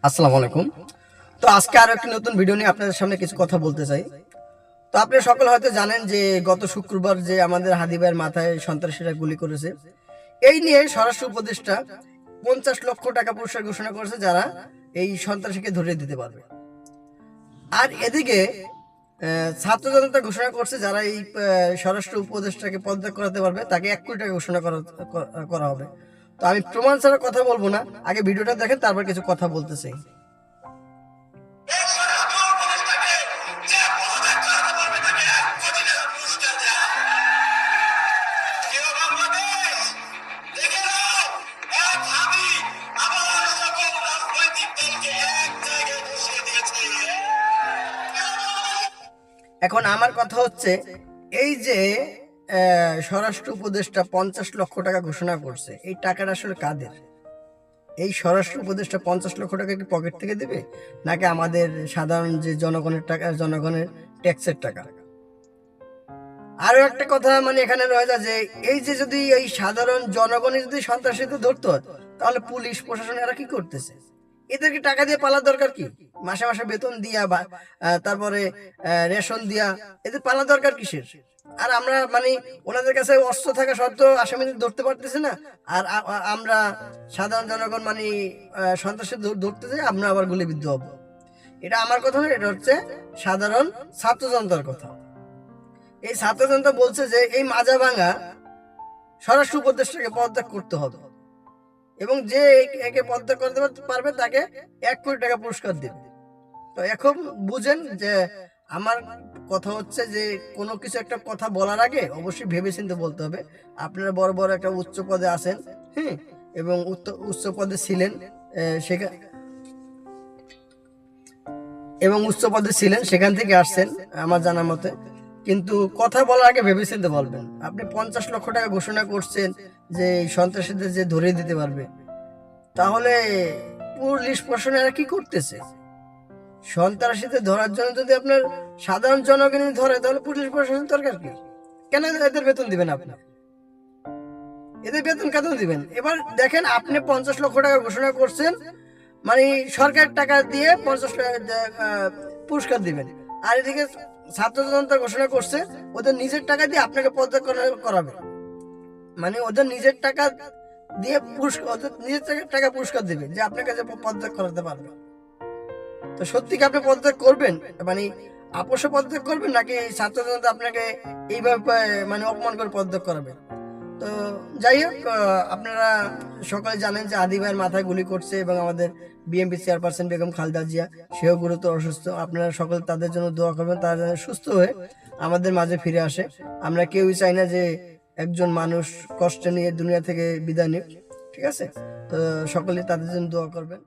আসসালামু আলাইকুম। তো আজকে আরো একটি নতুন ভিডিও নিয়ে আপনাদের সামনে কিছু কথা বলতে চাই। তো আপনারা সকলে হয়তো জানেন যে গত শুক্রবার যে আমাদের হাদি ভাইয়ের মাথায় সন্ত্রাসীরা গুলি করেছে, এই নিয়ে স্বরাষ্ট্র উপদেষ্টা 50 লক্ষ টাকা পুরস্কার ঘোষণা করেছে যারা এই সন্ত্রাসীকে ধরে দিতে পারবে। আর এদিকে ছাত্র জনতা ঘোষণা করছে যারা এই স্বরাষ্ট্র উপদেষ্টাকে পদত্যাগ করাতে পারবে তাকে 1 কোটি টাকা ঘোষণা করা হবে। তো আমি প্রমাণ ছাড়া কথা বলবো না, আগে ভিডিওটা দেখেন, তারপর কিছু কথা বলতে চাই। এখন আমার কথা হচ্ছে, এই যে স্বরাষ্ট্র উপদেষ্টা 50 লক্ষ টাকা ঘোষণা করছে, এই টাকাটা আসলে কাদের? এই স্বরাষ্ট্র উপদেষ্টা 50 লক্ষ টাকা কি পকেট থেকে দেবে, নাকি আমাদের সাধারণ যে জনগণের টাকা, জনগণের ট্যাক্সের টাকা? আরো একটা কথা এখানে রয়ে যায় যে এই যে যদি এই সাধারণ জনগণই যদি সন্ত্রাসীদের ধরতো, তাহলে পুলিশ প্রশাসন এরা কি করতেছে? এদেরকে টাকা দিয়ে পালার দরকার কি? মাসে মাসে বেতন দিয়া বা তারপরে রেশন দিয়া এদের পালা দরকার কিসের? আর আমরা ওনাদের কাছে অস্ত্র থাকা সত্ত্বেও আসামিদের ধরতে পারতেছে না, আর আমরা সাধারণ জনগণ সন্ত্রাসী ধরতে যাই, আমরা আবার গুলিবিদ্ধ হব। এটা আমার কথা না, এটা হচ্ছে সাধারণ ছাত্র জনতার কথা। এই ছাত্র জনতা বলছে যে এই মাজা ভাঙা স্বরাষ্ট্র উপদেষ্টাকে পদত্যাগ করতে হবে, এবং যে একে পদত্যাগ করতে পারবে তাকে 1 কোটি টাকা পুরস্কার দেবে। তো এখন বুঝেন যে আমার কথা হচ্ছে যে কোনো কিছু একটা কথা বলার আগে অবশ্যই ভেবেচিন্তে বলতে হবে। আপনারা বড় বড় একটা উচ্চ পদে আছেন, হ্যাঁ, এবং উচ্চ পদে ছিলেন, সেখান থেকে আসছেন আমার জানা মতে, কিন্তু কথা বলার আগে ভেবেচিন্তে বলবেন। আপনি 50 লক্ষ টাকা ঘোষণা করছেন যে সন্ত্রাসীদের যে ধরে দিতে পারবে, তাহলে পুলিশ প্রশাসন কি করতেছে? সন্ত্রাসীদের ধরার জন্য যদি আপনার সাধারণ জনগণই ধরে, তাহলে পুলিশ প্রশাসন দরকার কি? কেন এদের বেতন দিবেন? আপনি এদের বেতন কেন দিবেন? এবার দেখেন, আপনি 50 লক্ষ টাকা ঘোষণা করছেন, সরকার টাকা দিয়ে 50 পুরস্কার দিবেন, আর এদিকে ছাত্র জনতা ঘোষণা করছে ওদের নিজের টাকা দিয়ে আপনাকে পদত্যাগ করাবে। ওদের নিজের টাকা দিয়ে ওদের নিজের টাকা পুরস্কার দিবে যে আপনাকে যে পদত্যাগ করাতে পারবে। তো সত্যি কি আপনি পদত্যাগ করবেন? আপোষে পদত্যাগ করবেন, নাকি ছাত্র জনতা আপনাকে এইভাবে অপমান করে পদত্যাগ করাবে? তো যাই হোক, আপনারা সকলে জানেন যে আদি ভাইয়ের মাথায় গুলি করছে, এবং আমাদের বিএনপি চেয়ারপারসন বেগম খালেদা জিয়া, সেও গুরুতর অসুস্থ। আপনারা সকলে তাদের জন্য দোয়া করবেন, তারা যেন সুস্থ হয়ে আমাদের মাঝে ফিরে আসে। আমরা কেউই চাই না যে একজন মানুষ কষ্ট নিয়ে দুনিয়া থেকে বিদায় নিক, ঠিক আছে? তো সকলে তাদের জন্য দোয়া করবেন।